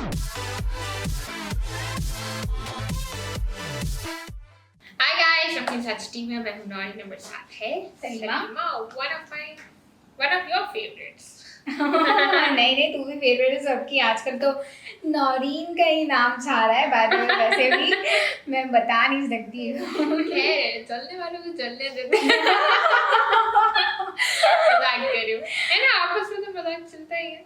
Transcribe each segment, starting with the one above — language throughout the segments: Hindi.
Hi guys, welcome to Touch TV में मैं हूँ नौरी, नंबर 7 है Salima. one of your favorites। नहीं नहीं, तू भी फेवरेट है सबकी। आजकल तो नौरीन का ही नाम छा रहा है। बाय द वे वैसे भी मैं बता नहीं सकती हूँ। खैर, चलने वालों को चलने देते हैं। मजाक कर रही हूँ, है ना, आपस में तो मजाक चलता ही है।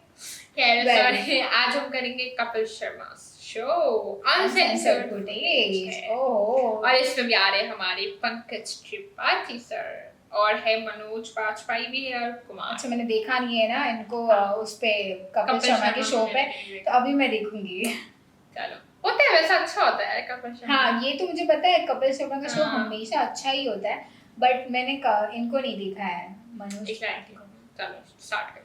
खैर सॉरी, आज हम करेंगे Kapil Sharma show uncensored footage. और इसमें भी आ रहे हैं हमारे पंकज त्रिपाठी सर, और है मनोज वाजपेयी भी है, और कुमार। अच्छा, मैंने देखा नहीं है ना इनको उस पे कपिल शर्मा के शो पे, तो अभी मैं देखूंगी। चलो, होता है वैसा, अच्छा होता है कपिल शर्मा। हाँ, ये तो मुझे पता है, कपिल शर्मा का शो हमेशा अच्छा ही होता है, बट मैंने इनको नहीं देखा है, मनोज। चलो स्टार्ट करते हैं।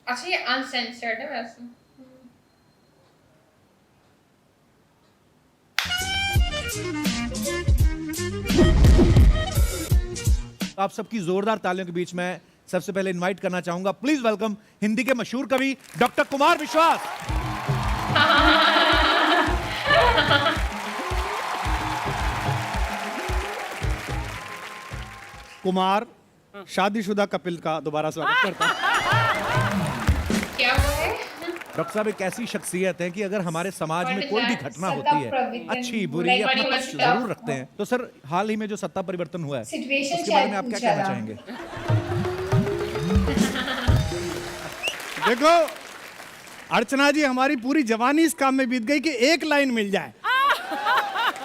अच्छा, ये अनसेंसर्ड है वैसे। आप सबकी जोरदार तालियों के बीच में सबसे पहले इनवाइट करना चाहूंगा, प्लीज वेलकम हिंदी के मशहूर कवि डॉक्टर कुमार विश्वास। कुमार शादीशुदा कपिल का दोबारा स्वागत करता हूं। क्या हुआ है? डॉक्टर साहब एक ऐसी शख्सियत है कि अगर हमारे समाज में कोई भी घटना सत्ता होती है, परिवर्तन, अच्छी बुरी, like अपना बड़ी पक्ष मुश्किल। जरूर रखते हैं। तो सर, हाल ही में जो सत्ता परिवर्तन हुआ है, सिचुएशन उसके बारे में आप क्या शायद कहना पूछा चाहेंगे? देखो अर्चना जी, हमारी पूरी जवानी इस काम में बीत गई कि एक लाइन मिल जाए,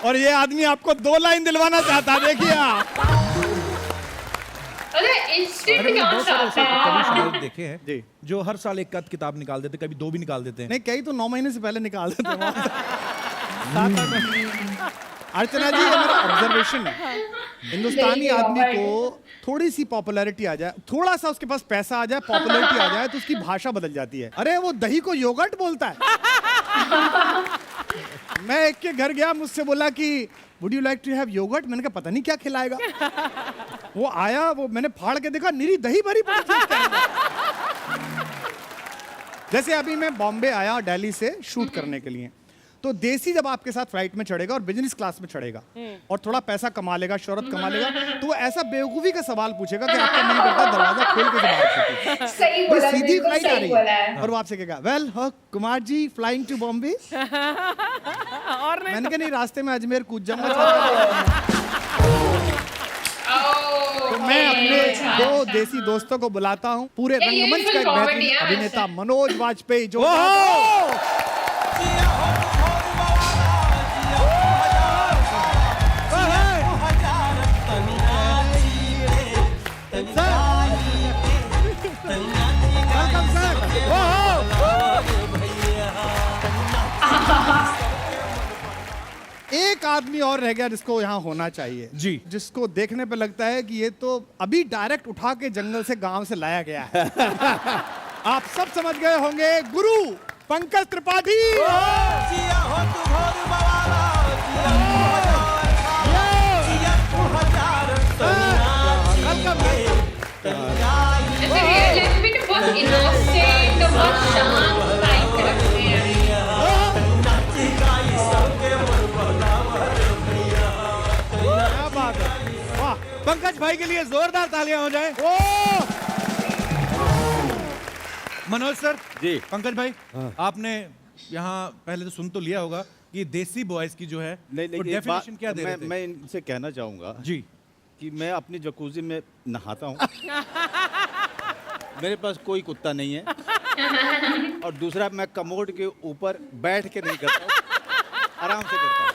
और ये आदमी आपको 2 लाइन दिलवाना चाहता है। देखिए आप। अरे इंस्टेंट अरे मैंने कहाँ बहुत से सारे आता ऐसे है? कवि शायर देखे हैं जी। जो हर साल एक कद किताब निकाल देते, कभी 2 भी निकाल देते हैं। नहीं, कई तो 9 महीने से पहले निकाल देते हैं वहाँ से। 7-8 महीने। अर्चना जी, ये मेरा ऑब्जर्वेशन है, हिंदुस्तानी नहीं, आदमी रॉबर्ट। को थोड़ी सी पॉपुलैरिटी आ जाए, थोड़ा सा उसके पास पैसा आ जाए, पॉपुलैरिटी आ जाए, तो उसकी भाषा बदल जाती है। अरे वो दही को योगर्ट बोलता है। मैं एक के घर गया, मुझसे बोला कि would you like to have yoghurt. मैंने कहा पता नहीं क्या खिलाएगा। वो आया, वो मैंने फाड़ के देखा, निरी दही भरी पड़ी थी उसके अंदर। जैसे अभी मैं बॉम्बे आया दिल्ली से शूट करने के लिए, तो देसी जब आपके साथ फ्लाइट में चढ़ेगा और बिजनेस क्लास में चढ़ेगा और थोड़ा पैसा कमा लेगा, शोहरत कमा लेगा, तो वो ऐसा बेवकूफी का सवाल पूछेगा कि आपका मन करता है दरवाजा खोल के बाहर फेंकूं। सही बोला, सीधी बिल्कुल फ्लाइट आ सही रही बोला है, है। और वो आपसे कहेगा, well Kumar ji flying to Bombay. और नहीं मैंने कहा नहीं, रास्ते में अजमेर कूद जाऊंगा। तो मैं अपने 2 देसी दोस्तों को बुलाता हूँ, पूरे ये रंगमंच का एक comedy बेहतरीन है अभिनेता वैसे। मनोज वाजपेयी, जो एक आदमी और रह गया जिसको यहाँ होना चाहिए जी। जिसको देखने पे लगता है कि ये तो अभी डायरेक्ट उठा के जंगल से गांव से लाया गया है। आप सब समझ गए होंगे, गुरु पंकज त्रिपाठी। ऐसे रियल लाइफ में तो बहुत इनोसेंट, बहुत शांत टाइप के लगते हैं। क्या बात है, वाह। पंकज भाई के लिए जोरदार तालियां हो जाए। मनोज सर जी। पंकज भाई, आपने यहाँ पहले तो सुन तो लिया होगा कि देसी बॉयज की जो है नहीं, वो लेकिन एक डेफिनेशन बात क्या दे रहे थे? मैं इनसे कहना चाहूँगा जी। कि मैं अपनी जकूज़ी में नहाता हूँ। मेरे पास कोई कुत्ता नहीं है, और दूसरा मैं कमोड के ऊपर बैठ के नहीं करता हूँ, आराम से करता हूँ।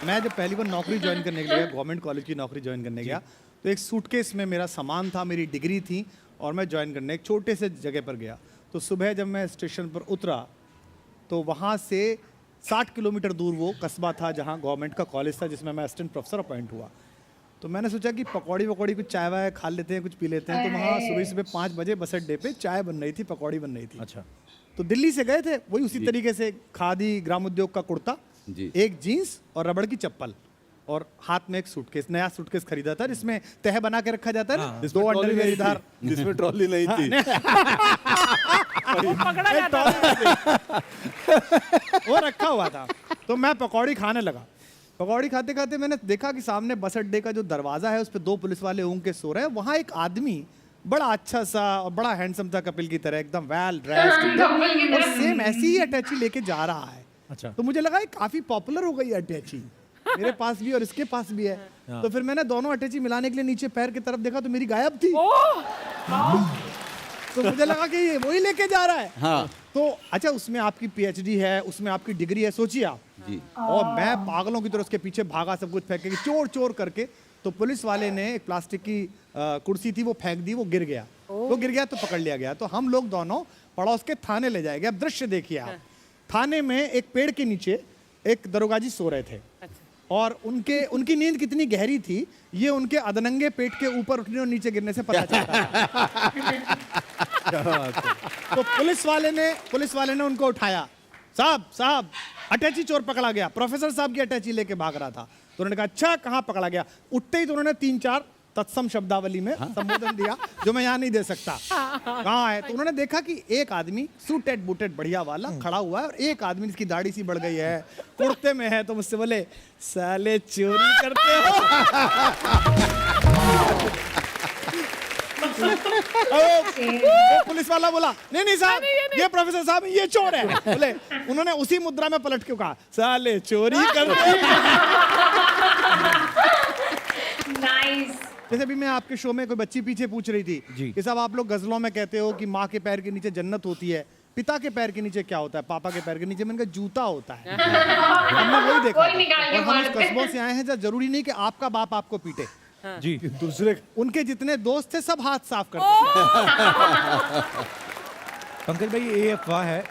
मैं जब पहली बार नौकरी ज्वाइन करने के लिए गया, गवर्नमेंट कॉलेज की नौकरी ज्वाइन करने गया, तो एक सूटकेस में मेरा सामान था, मेरी डिग्री थी, और मैं ज्वाइन करने एक छोटे से जगह पर गया। तो सुबह जब मैं स्टेशन पर उतरा, तो वहाँ से 60 किलोमीटर दूर वो कस्बा था जहाँ गवर्नमेंट का कॉलेज था, जिसमें मैं असिस्टेंट प्रोफेसर अपॉइंट हुआ। तो मैंने सोचा कि पकौड़ी वकौड़ी कुछ चाय वाय खा लेते हैं, कुछ पी लेते हैं। तो वहाँ सुबह सुबह 5 बजे बस अड्डे पे चाय बन रही थी, पकौड़ी बन रही थी। अच्छा। तो दिल्ली से गए थे, वही उसी तरीके से खादी ग्राम उद्योग का कुर्ता, जी। एक जीन्स और रबड़ की चप्पल, और हाथ में एक सूटकेस, नया सूटकेस खरीदा था जिसमें तह बना के रखा जाता है ना, जिसमें दो ट्रॉली अंडरवियर नहीं इधर, थी, जिसमें ट्रॉली नहीं थी। वो पकड़ा जाता था। वो रखा हुआ था। तो मैं पकौड़ी खाने लगा। पकौड़ी खाते खाते मैंने देखा कि सामने बस अड्डे का जो दरवाजा है उस पर 2 पुलिस वाले ऊँग के सो रहे हैं। वहाँ एक आदमी बड़ा अच्छा सा और बड़ा हैंडसम था, कपिल की तरह एकदम वेल ड्रेस्ड, कपिल की और तरह। सेम ऐसी ही अटैची लेके जा रहा है। अच्छा। तो मुझे लगा ये काफी पॉपुलर हो गई अटैची, मेरे पास भी और इसके पास भी है। तो फिर मैंने दोनों अटैची मिलाने के लिए नीचे पैर की तरफ देखा तो मेरी गायब थी। तो मुझे लगा कि ये वही लेके जा रहा है। हाँ। तो अच्छा, उसमें आपकी पीएचडी है, उसमें आपकी डिग्री है, सोचिए आप। जी। और मैं पागलों की तरह उसके पीछे भागा, सब कुछ फेंक के चोर चोर करके। तो पुलिस वाले ने एक प्लास्टिक की कुर्सी थी वो फेंक दी, वो गिर गया। वो गिर गया तो पकड़ लिया गया। तो हम लोग दोनों पड़ोस के थाने ले जाए गए। अब दृश्य देखिए आप, थाने में एक पेड़ के नीचे एक दरोगा जी सो रहे थे। और उनकी नींद कितनी गहरी थी ये उनके अधनंगे पेट के ऊपर उठने और नीचे गिरने से पता चलता है। तो पुलिस वाले ने उनको उठाया। साहब अटैची चोर पकड़ा गया। प्रोफेसर साहब की अटैची लेके भाग रहा था। तो उन्होंने कहा अच्छा कहाँ पकड़ा गया। उठते ही तो उन्होंने 3-4 तत्सम शब्दावली में संबोधन दिया जो मैं यहाँ नहीं दे सकता। कहाँ है? तो उन्होंने देखा कि एक आदमी सूटेड बूटेड बढ़िया वाला खड़ा हुआ है और एक आदमी जिसकी दाढ़ी सी बढ़ गई है, कुर्ते में है। तो मुझसे बोले साले चोरी करते हो। वो पुलिस वाला बोला नहीं साहब, ये प्रोफेसर साहब ये चोर है। बोले, उन्होंने उसी मुद्रा में पलट के कहा साले चोरी करते हो। नाइस। जैसे भी मैं आपके शो में कोई बच्ची पीछे पूछ रही थी जी। कि साहब आप लोग गजलों में कहते हो कि माँ के पैर के नीचे जन्नत होती है, पिता के पैर के नीचे क्या होता है? पापा के पैर के नीचे मैंने कहा जूता होता है। हमने वही देखा कोई निकाल के और हम उस मारते। कस्बों से आए हैं जहाँ जरूरी नहीं कि आपका बाप आपको पीटे। जी। दूसरे उनके जितने दोस्त थे सब हाथ साफ करते थे। पंकज भाई, ये अफवाह है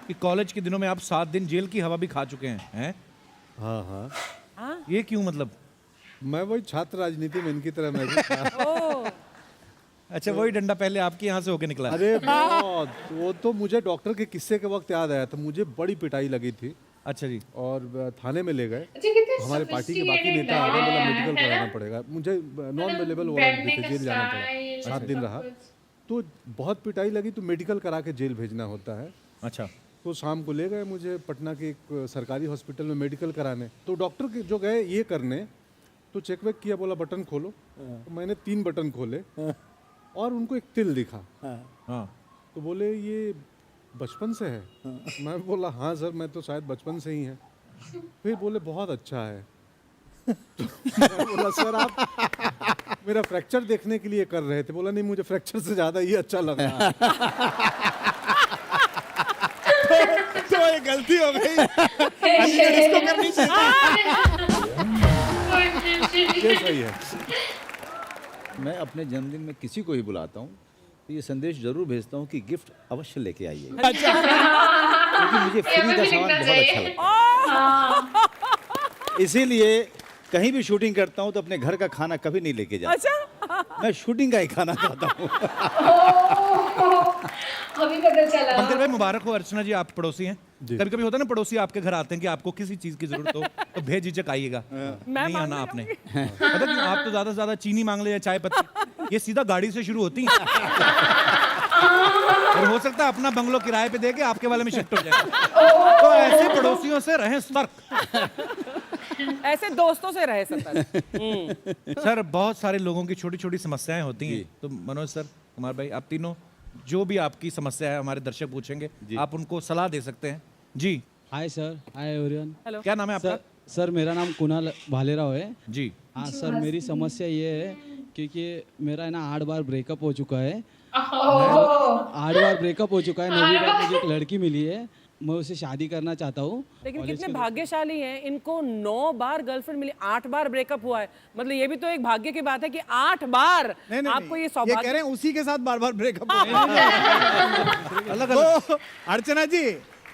कि कॉलेज के दिनों में आप 7 दिन जेल की हवा भी खा चुके हैं? हाँ हाँ। ये क्यों मतलब? मैं वही छात्र राजनीति में इनकी तरह मैं भी था। अच्छा, वही डंडा पहले आपके यहाँ से होके निकला है। अरे बहुत, वो तो मुझे डॉक्टर के किस्से के वक्त याद आया था। मुझे बड़ी पिटाई लगी थी अच्छा जी। और थाने में ले गए। अच्छा, कितने हमारे पार्टी के बाकी sophisticated नेता आ गए, बोला है, मेडिकल है ना? कराना पड़ेगा। मुझे नॉन अवेलेबल बैठने वारंट थे, का जेल जाना पड़ा। style, 7 दिन सब रहा। कुछ। तो बहुत पिटाई लगी तो मेडिकल करा के जेल भेजना होता है। अच्छा। तो शाम को ले गए मुझे पटना के एक सरकारी हॉस्पिटल में मेडिकल कराने। तो डॉक्टर के जो गए ये करने, तो चेक वेक किया, बोला बटन खोलो। तो मैंने 3 बटन खोले और उनको एक तिल दिखा। हाँ। तो बोले ये बचपन से है? मैं बोला हाँ सर, मैं तो शायद बचपन से ही है। फिर बोले बहुत अच्छा है। तो मैं बोला सर आप मेरा फ्रैक्चर देखने के लिए कर रहे थे? बोला नहीं, मुझे फ्रैक्चर से ज्यादा ये अच्छा लग रहा है। तो ये गलती हो गई, अलीगढ़ इसको करनी चाहिए। ये सही है। मैं अपने जन्मदिन में किसी को ही बुलाता हूँ तो ये संदेश जरूर भेजता हूँ कि गिफ्ट अवश्य लेके आइए। क्योंकि मुझे फ्री का सामान बहुत अच्छा लगता है। इसीलिए कहीं भी शूटिंग करता हूँ तो अपने घर का खाना कभी नहीं लेके जाता। अच्छा। मैं शूटिंग का ही खाना खाता हूँ। अभी पता चला। पंकज भाई, मुबारक हो। अर्चना जी, आप पड़ोसी हैं। कभी कभी होता है ना, पड़ोसी आपके घर आते हैं कि आपको किसी चीज की जरूरत हो तो बेझिझक आइएगा। नहीं आना आपने। पता क्यों? आप तो ज्यादा से ज्यादा चीनी मांग ले या चाय पत्ती, ये सीधा गाड़ी से शुरू होती हैं। और हो सकता है अपना बंगलो किराए पे देके आपके वाले में शिफ्ट हो जाए। तो ऐसे पड़ोसियों से रहें सतर्क। ऐसे दोस्तों से रहे सतर्क। सर, बहुत सारे लोगों की छोटी छोटी समस्याएं होती हैं। तो मनोज सर, कुमार भाई, आप तीनों जो भी आपकी समस्या है हमारे दर्शक पूछेंगे, आप उनको सलाह दे सकते हैं। जी। Hi sir, hi everyone. Hello. क्या नाम है आपका? सर मेरा नाम कुणाल भालेराव है। जी। हाँ सर, मेरी समस्या ये है क्योंकि मेरा है ना 8 बार ब्रेकअप हो चुका है। 8 बार ब्रेकअप हो चुका है। 9वीं बार मुझे एक लड़की मिली है, मैं उससे शादी करना चाहता हूँ। लेकिन कितने भाग्यशाली हैं, इनको 9 बार गर्लफ्रेंड मिली, 8 बार ब्रेकअप हुआ है। मतलब ये भी तो एक भाग्य की बात है कि 8 बार आपको ये ये सौभाग्य। कह रहे हैं उसी के साथ बार बार ब्रेकअप हो रहा है। तो अर्चना जी,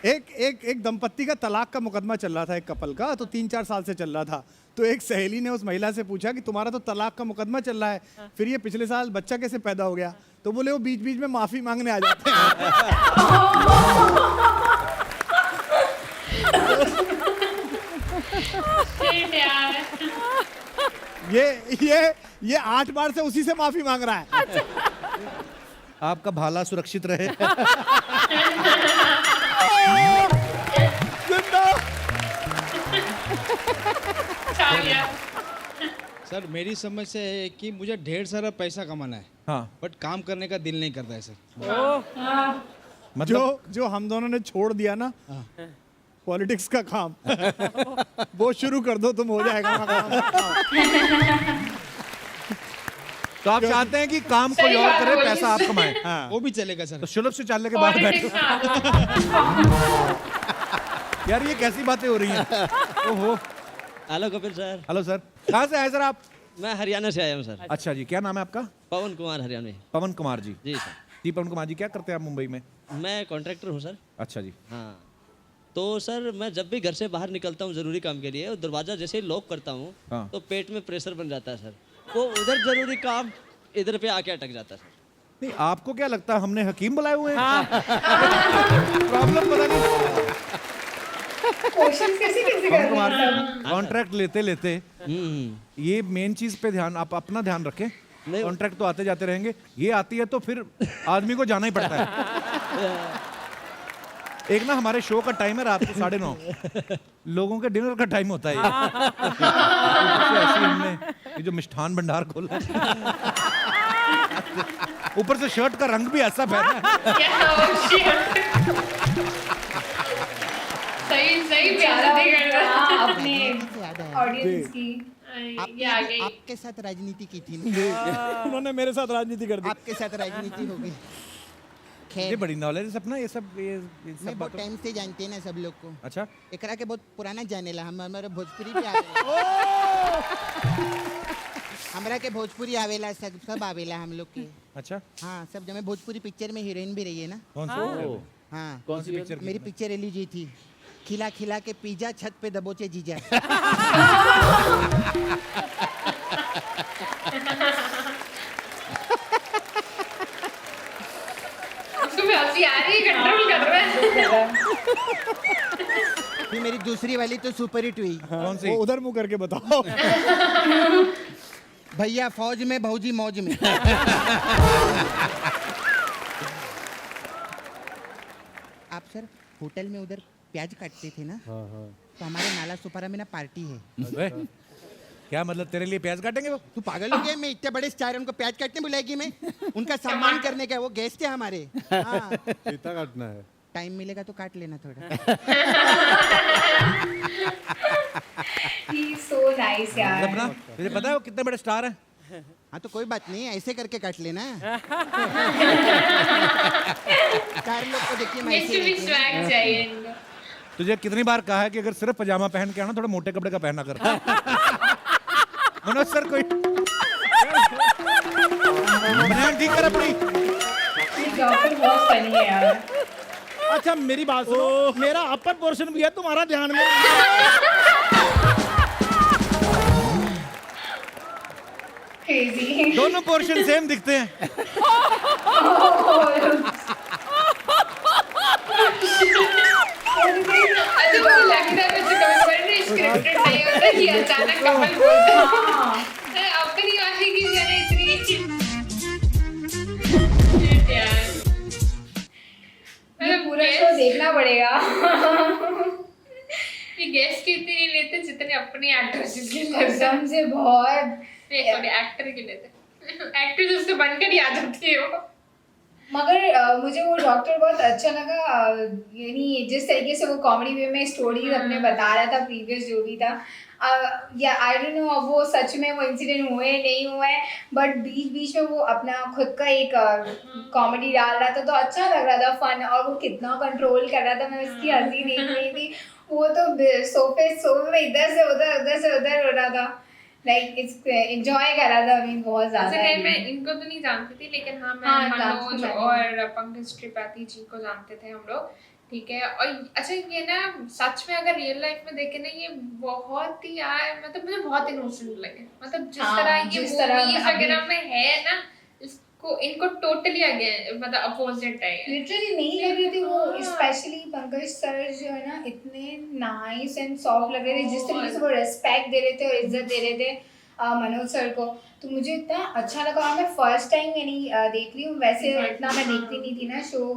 एक दंपत्ति का तलाक का मुकदमा चल रहा था, एक कपल का, तो 3-4 साल से चल रहा था। तो एक सहेली ने उस महिला से पूछा कि तुम्हारा तो तलाक का मुकदमा चल रहा है, फिर ये पिछले साल बच्चा कैसे पैदा हो गया? तो बोले वो बीच बीच में माफी मांगने आ जाते हैं। यार ये 8 बार से उसी से माफी मांग रहा है। आपका भाला सुरक्षित रहे। सर मेरी समस्या है कि मुझे ढेर सारा पैसा कमाना है, हाँ बट काम करने का दिल नहीं करता है सर। मतलब जो हम दोनों ने छोड़ दिया ना पॉलिटिक्स का काम, वो शुरू कर दो, तुम हो जाएगा काम। तो आप चाहते हैं कि काम कोई और करे, पैसा आप कमाएं। हाँ। वो भी चलेगा सर। तो शुलभ से चालने के बाद बैठो। पॉलिटिक्स में आना। यार ये कैसी बातें हो रही हैं? ओहो। Hello Kapil sir, hello sir, कहाँ से आए सर आप? मैं हरियाणा से आया हूँ सर। अच्छा जी, क्या नाम है आपका? पवन कुमार हरियाणा में। पवन कुमार जी। जी सर, जी पवन कुमार जी, क्या करते हैं आप मुंबई में? मैं कॉन्ट्रैक्टर हूँ सर। अच्छा जी। हाँ, तो सर मैं जब भी घर से बाहर निकलता हूँ ज़रूरी काम के लिए और दरवाज़ा जैसे ही लॉक करता हूँ हाँ। तो पेट में प्रेशर बन जाता है सर। वो उधर ज़रूरी काम इधर पे आके अटक जाता है सर। नहीं, आपको क्या लगता है हमने हकीम बुलाए हुए हैं? प्रॉब्लम पता नहीं। क्वेश्चंस कैसे कैसे पवन कर कुमार रहे हैं जी, कॉन्ट्रैक्ट लेते लेते हम्म। ये मेन चीज पे ध्यान, आप अपना ध्यान रखें। नहीं। कॉन्ट्रैक्ट तो आते जाते रहेंगे, ये आती है तो फिर आदमी को जाना ही पड़ता है। एक ना हमारे शो का टाइम है रात को 9:30, लोगों के डिनर का टाइम होता है ये। ऊपर से ऐसे ही हमने ये जो मिष्ठान भंडार खोला है। ऊपर से शर्ट का रंग भी ऐसा पहना है। सही प्यारा बेइज्जती कर रहा है। हाँ, अपने ऑडियंस की। ये आ गई। आपके साथ राजनीति की थी ना, उन्होंने मेरे साथ राजनीति कर दी। आपके साथ राजनीति हो गई। ये खैर, बड़ी नॉलेज है सपना, ये सब मैं सब बहुत बातों। टाइम से जानते हैं ना सब लोग को। अच्छा, एकरा के बहुत पुराना जानेला, हम हमारे भोजपुरी भी आवेला। हमरा के भोजपुरी आवेला, सब आवेला हम लोग के। अच्छा, हाँ, सब जब मैं भोजपुरी पिक्चर में हीरोइन भी रही है ना। कौन सी? हाँ, कौन सी पिक्चर? मेरी पिक्चर रिलीज हुई थी, खिला खिला के पिज्जा छत पे दबोचे जीजा। उसको भी हंसी आ रही है, कंट्रोल कर रहा है। फिर मेरी दूसरी वाली तो सुपर हिट हुई, कौन सी? वो उधर मुंह करके बताओ। भैया फौज में भौजी मौज में। आप सर होटल में उधर प्याज काटते थे ना, तो हमारे नाला सुपारा में ना पार्टी है। अबे, क्या मतलब तेरे लिए प्याज काटेंगे वो? तू पागल हो गया? मैं इतने बड़े स्टार उनको प्याज काटने बुलाएगी मैं? उनका सम्मान करने का है, वो गेस्ट है हमारे। हाँ, इतना काटना है। टाइम मिलेगा तो काट लेना थोड़ा। ही सो नाइस यार। सपना, तुझे पता है वो कितने बड़े स्टार हैं? हाँ तो कोई बात नहीं, ऐसे करके काट लेना। चार लोग को देखिए मैं ऐसे मिस्टर भी लेके- स्वैग चाहिए इनको। तुझे कितनी बार कहा है कि अगर सिर्फ पजामा पहन के आना, थोड़ा मोटे कपड़े का पहना कर। मनोज सर कोई बनियान ठीक कर अपनी। ये डॉक्टर बहुत फनी है यार। अच्छा मेरी बात सुनो, मेरा अपर पोर्शन भी है, तुम्हारा ध्यान में। क्रेजी। दोनों पोर्शन सेम दिखते हैं। अच्छा मुझे लगता है मुझे कभी पढ़ने स्क्रिप्टेड नहीं होता कि अचानक कपल बोलता है। अपनी आशिकी जाने इतनी यार। ये पूरा शो देखना पड़ेगा। ये गेस्ट की इतनी नहीं लेते जितने अपनी एक्ट्रेसेस के लेते हैं। कसम से बहुत। नहीं सॉरी, एक्टर के लेते हैं। एक्ट्रेसेस तो बनकर ही आ जाती है वो। मगर मुझे वो डॉक्टर बहुत अच्छा लगा, यानी जिस तरीके से वो कॉमेडी वे में स्टोरीज अपने बता रहा था, प्रीवियस जो भी था। या आई डोंट नो अब वो सच में वो इंसिडेंट हुए नहीं हुए, बट बीच बीच में वो अपना खुद का एक कॉमेडी डाल रहा था, तो अच्छा लग रहा था, फन। और वो कितना कंट्रोल कर रहा था, मैं उसकी हंसी देख रही थी। वो तो सोफे में इधर से उधर हो रहा था, लाइक इट्स एंजॉय कर रहा था। I mean, बहुत अच्छा ज्यादा। नहीं, मैं इनको तो नहीं जानती थी, लेकिन हाँ मैं हाँ, मनोज जानती हूँ। और पंकज त्रिपाठी जी को जानते थे हम लोग, ठीक है। और अच्छा ये ना सच में अगर रियल लाइफ में देखे ना, ये बहुत ही यार, मतलब मुझे बहुत इनोसेंट लगे। मतलब जिस हाँ, तरह ये जिस तरह मूवीज अभी- वगैरह में है ना, इसको इनको टोटली अगेंस्ट, मतलब अपोजिट है ये। लिटरली नहीं लग रही थी वो, हाँ। स्पेशली पंकज सर जो है ना, इतने नाइस एंड सॉफ्ट लग रहे थे, जिस तरीके से वो रिस्पेक्ट दे रहे थे और इज्जत दे रहे थे मनोज सर को, तो मुझे इतना अच्छा लगा। और मैं फर्स्ट टाइम मैंने देख रही हूँ, वैसे इतना मैं देखती नहीं थी ना शो,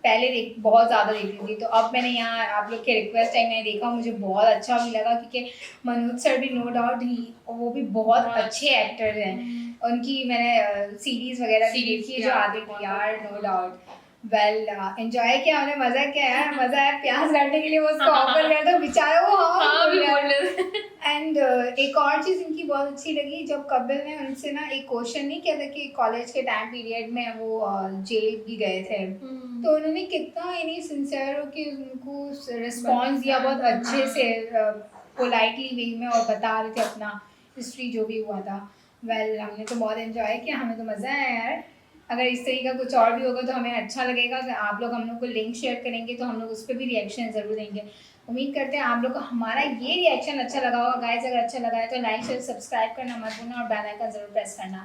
पहले बहुत ज़्यादा देखती थी, तो अब मैंने यहाँ आप लोग के रिक्वेस्ट टाइम मैंने देखा, मुझे बहुत अच्छा भी लगा, क्योंकि मनोज सर भी नो डाउट वो भी बहुत अच्छे एक्टर हैं। उनकी मैंने सीरीज़ वगैरह भी देखी है जो आती थी यार, नो डाउट। वेल एंजॉय किया हमने, मज़ा किया यार, मज़ा आया। प्याज काटने के लिए वो उसको ऑफर कर दो, बेचारा वो हाँ भी बोल रहे। एंड एक और चीज़ इनकी बहुत अच्छी लगी, जब कपिल ने उनसे ना एक क्वेश्चन नहीं किया था कि कॉलेज के टाइम पीरियड में वो जेल भी गए थे, तो उन्होंने कितना यानी सिंसियर हो कि उनको रिस्पॉन्स दिया बहुत अच्छे से, पोलाइटली वे में, और बता रहे थे अपना हिस्ट्री जो भी हुआ था। वेल हमने तो बहुत एंजॉय किया, हमें तो मज़ा आया यार। अगर इस तरीके का कुछ और भी होगा तो हमें अच्छा लगेगा। अगर आप लोग हम लोग को लिंक शेयर करेंगे तो हम लोग उस पर भी रिएक्शन ज़रूर देंगे। उम्मीद करते हैं आप लोग को हमारा ये रिएक्शन अच्छा लगा होगा। गाइस अगर अच्छा लगा है तो लाइक शेयर सब्सक्राइब करना मत भूलना और बेल आइकन ज़रूर प्रेस करना।